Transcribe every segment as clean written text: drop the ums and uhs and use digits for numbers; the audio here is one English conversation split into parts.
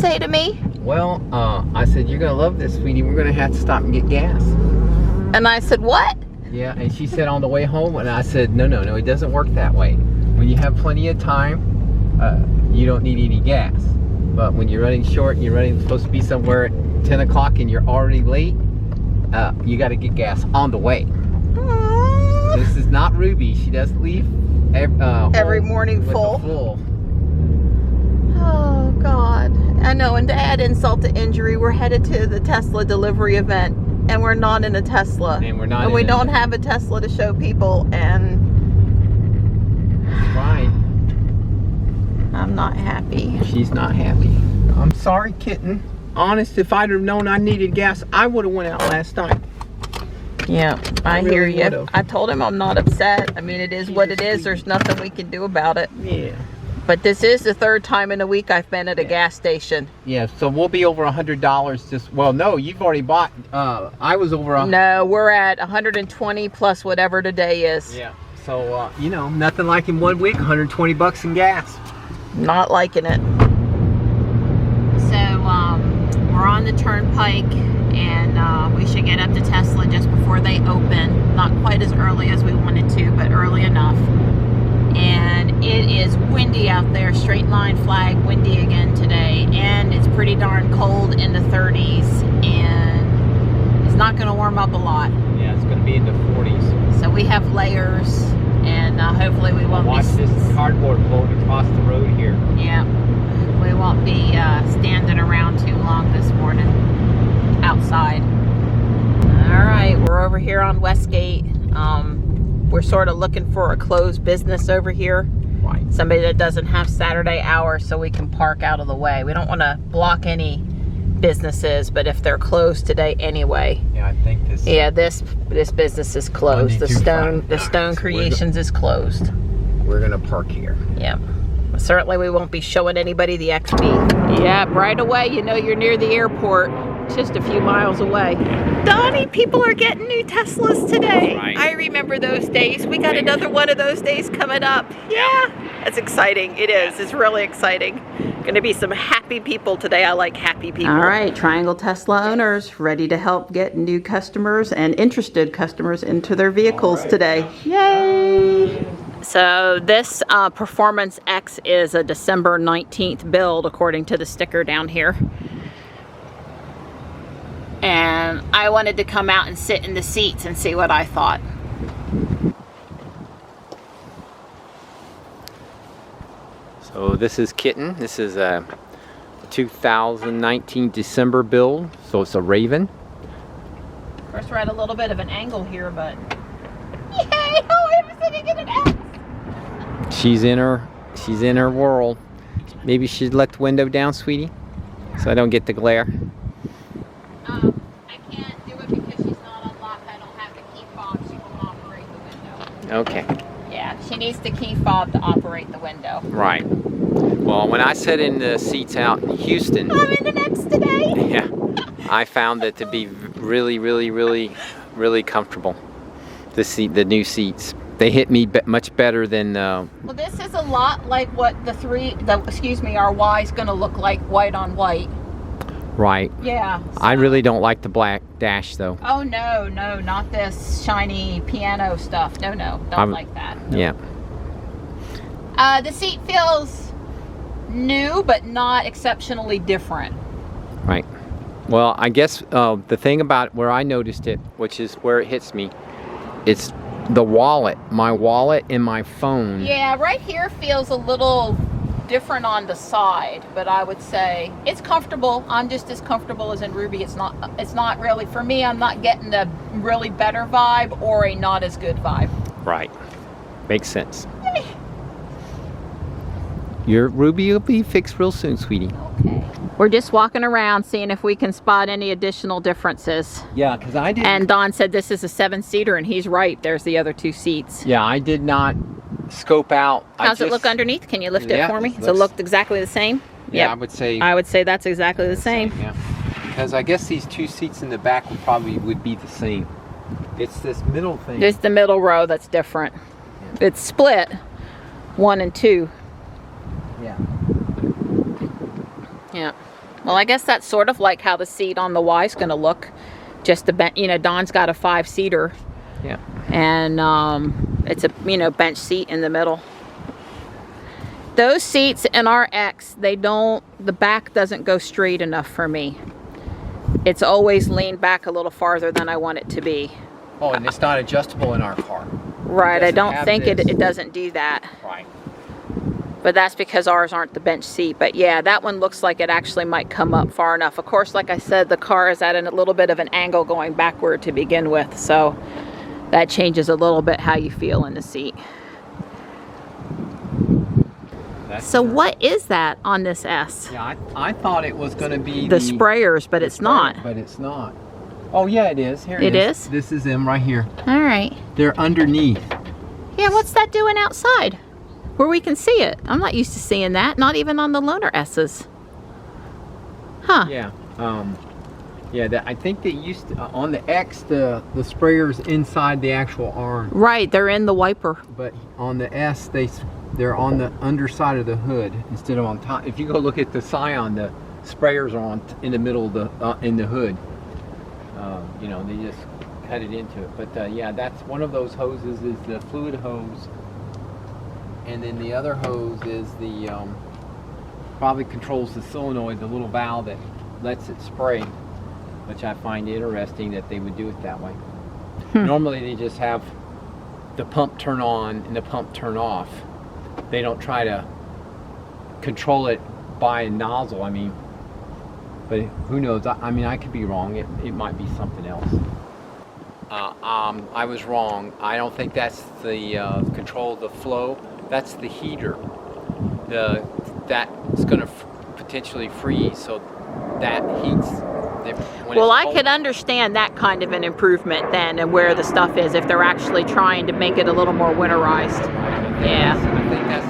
say to me? Well, I said, you're gonna love this, sweetie. We're gonna have to stop and get gas. And I said, what? Yeah, and she said on the way home, and I said, no, it doesn't work that way. When you have plenty of time, you don't need any gas. But when you're running short, and you're supposed to be somewhere at 10 o'clock and you're already late, you gotta get gas on the way. Aww. This is not Ruby. She doesn't leave every morning full. Oh God. I know, and to add insult to injury, we're headed to the Tesla delivery event, and we're not in a Tesla. And we don't have a Tesla to show people, and fine. I'm not happy. She's not happy. I'm sorry, kitten. Honest, if I'd have known I needed gas, I would have went out last night. Yeah, I really hear you. would've. I told him I'm not upset. I mean, it is what it is. There's nothing we can do about it. Yeah. But this is the third time in a week I've been at a gas station. Yeah, so we'll be over $100 just, well, no, you've already bought, I was over No, we're at 120 plus whatever today is. Yeah, so, you know, nothing like in 1 week, 120 bucks in gas. Not liking it. So, we're on the turnpike, and we should get up to Tesla just before they open. Not quite as early as we wanted to, but early enough. And it is windy out there, straight line flag, windy again today, and it's pretty darn cold in the 30s, and it's not going to warm up a lot. Yeah, it's going to be in the 40s. So we have layers, and hopefully we won't watch this cardboard floating across the road here. Yeah, we won't be standing around too long this morning outside. All right, we're over here on Westgate. We're sort of looking for a closed business over here. Right. Somebody that doesn't have Saturday hours so we can park out of the way. We don't want to block any businesses, but if they're closed today anyway. Yeah, I think this. Yeah, this business is closed. The Stone Creations is closed. We're gonna park here. Yeah. Certainly we won't be showing anybody the XB. Yeah, right away you know you're near the airport. Just a few miles away. Donnie, people are getting new Teslas today. Right. I remember those days. We got another one of those days coming up. Yeah, that's exciting. It is. It's really exciting. Going to be some happy people today. I like happy people. All right, Triangle Tesla owners ready to help get new customers and interested customers into their vehicles today. Yay! So this Performance X is a December 19th build according to the sticker down here. And I wanted to come out and sit in the seats and see what I thought. So this is Kitten. This is a 2019 December build. So it's a Raven. Of course, we're at a little bit of an angle here, but yay! Oh, I'm sitting in an X. She's in her world. Maybe she'd let the window down, sweetie, so I don't get the glare. I can't do it because she's not unlocked. I don't have the key fob. She won't operate the window. Okay. Yeah, she needs the key fob to operate the window. Right. Well, when I sat in the seats out in Houston, I'm in the X today. Yeah, I found it to be really, really, really, really comfortable. The new seats. They hit me much better than. Well, this is a lot like what our Y is going to look like, white on white. Right. Yeah. So. I really don't like the black dash though. Oh no, not this shiny piano stuff. No, don't like that. No. Yeah. The seat feels new, but not exceptionally different. Right. Well, I guess the thing about where I noticed it, which is where it hits me, it's the wallet. My wallet and my phone. Yeah, right here feels a little different on the side, but I would say it's comfortable. I'm just as comfortable as in Ruby. It's not really, for me, I'm not getting the really better vibe or a not as good vibe. Right. Makes sense. Your Ruby will be fixed real soon, sweetie. Okay. We're just walking around seeing if we can spot any additional differences. Yeah, because I did. And Don said this is a 7-seater, and he's right. There's the other 2 seats. Yeah, I did not scope out. How's it look underneath? Can you lift it for me? Does it look exactly the same? Yeah, yep. I would say that's exactly the same. Yeah, because I guess these 2 seats in the back would be the same. It's this middle thing. It's the middle row that's different. Yeah. It's split 1 and 2. Yeah. Yeah. Well, I guess that's sort of like how the seat on the Y is going to look. Just the bench, you know, Don's got a 5-seater. Yeah. And it's a, you know, bench seat in the middle. Those seats in our X, they don't, the back doesn't go straight enough for me. It's always leaned back a little farther than I want it to be. Oh, and it's not adjustable in our car. Right, I don't think it doesn't do that. Right. But that's because ours aren't the bench seat. But yeah, that one looks like it actually might come up far enough. Of course, like I said, the car is at a little bit of an angle going backward to begin with. So that changes a little bit how you feel in the seat. So what is that on this S? Yeah, I thought it was going to be the sprayers, but it's not. But it's not. Oh yeah, it is. Here it is. This is them right here. All right. They're underneath. Yeah, what's that doing outside? Where we can see it. I'm not used to seeing that, not even on the loaner S's. Huh. Yeah. Yeah, I think they used to, on the X, the sprayer's inside the actual arm. Right, they're in the wiper. But on the S, they're on the underside of the hood instead of on top. If you go look at the Scion, the sprayers are in the middle of the in the hood. You know, they just cut it into it. But yeah, that's one of those hoses is the fluid hose. And then the other hose is the, probably controls the solenoid, the little valve that lets it spray, which I find interesting that they would do it that way. Normally they just have the pump turn on and the pump turn off. They don't try to control it by a nozzle, I mean, but who knows, I mean, I could be wrong, it might be something else. I was wrong. I don't think that's the control of the flow. That's the heater. That's going to potentially freeze, so that heats. Well, I could understand that kind of an improvement then, and where the stuff is, if they're actually trying to make it a little more winterized. Yeah. I think that's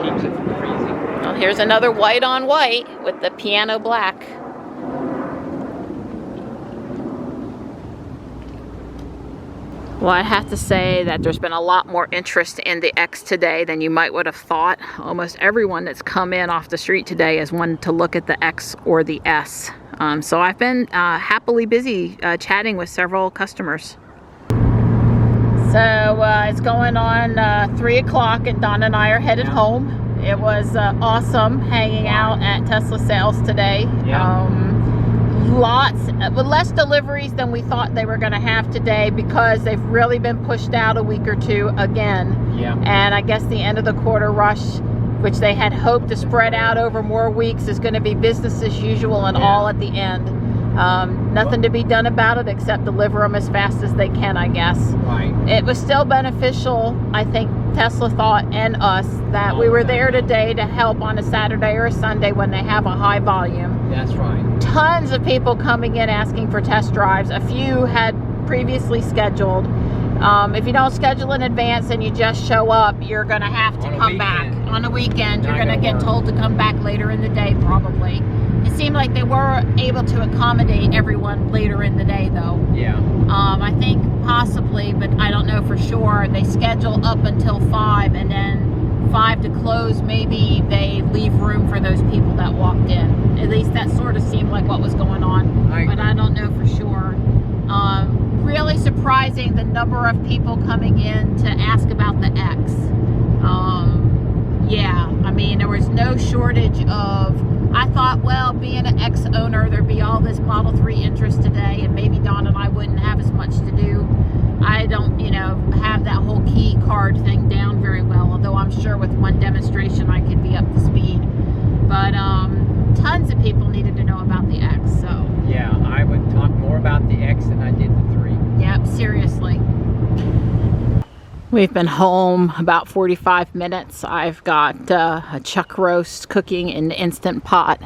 keeps it from freezing. Well, here's another white on white with the piano black. Well, I have to say that there's been a lot more interest in the X today than you might would have thought. Almost everyone that's come in off the street today has wanted to look at the X or the S. So I've been happily busy chatting with several customers. So it's going on 3 o'clock and Don and I are headed home. It was awesome hanging out at Tesla sales today. With less deliveries than we thought they were going to have today because they've really been pushed out a week or two again. And I guess the end of the quarter rush, which they had hoped to spread out over more weeks, is going to be business as usual and all at the end. Nothing to be done about it except deliver them as fast as they can, I guess. It was still beneficial, I think Tesla thought, and us, that we were there today to help on a Saturday or a Sunday when they have a high volume. That's right. Tons of people coming in asking for test drives. A few had previously scheduled. If you don't schedule in advance and you just show up, you're going to have to come back. On a weekend, you're going to get told to come back later in the day, probably. It seemed like they were able to accommodate everyone later in the day, though. I think possibly, but I don't know for sure, they schedule up until 5, and then 5 to close, maybe they leave room for those people that walked in. At least that sort of seemed like what was going on, but I don't know for sure. Really surprising the number of people coming in to ask about the X. Yeah, I mean, there was no shortage of, I thought, well, being an X owner, there'd be all this Model 3 interest today, and maybe Don and I wouldn't have as much to do. I don't, you know, have that whole key card thing down very well, although I'm sure with one demonstration I could be up to speed. But tons of people needed to know about the X, so. Yeah, I would talk more about the X than I did the 3. Yep, seriously. We've been home about 45 minutes. I've got a chuck roast cooking in the Instant Pot.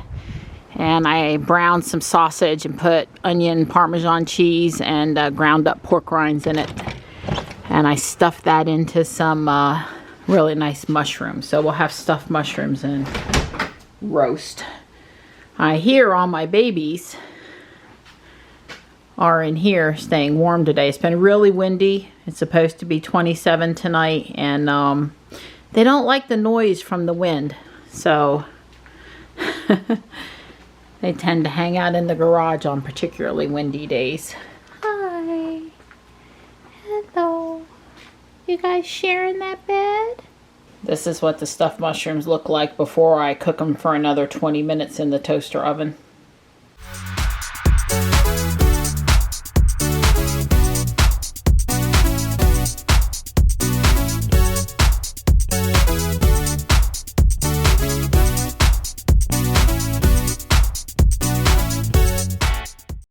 And I browned some sausage and put onion, Parmesan cheese, and ground up pork rinds in it. And I stuffed that into some really nice mushrooms. So we'll have stuffed mushrooms and roast. Here all my babies are in here staying warm today. It's been really windy. It's supposed to be 27 tonight, and they don't like the noise from the wind. So They tend to hang out in the garage on particularly windy days. Hi. Hello. You guys sharing that bed? This is what the stuffed mushrooms look like before I cook them for another 20 minutes in the toaster oven.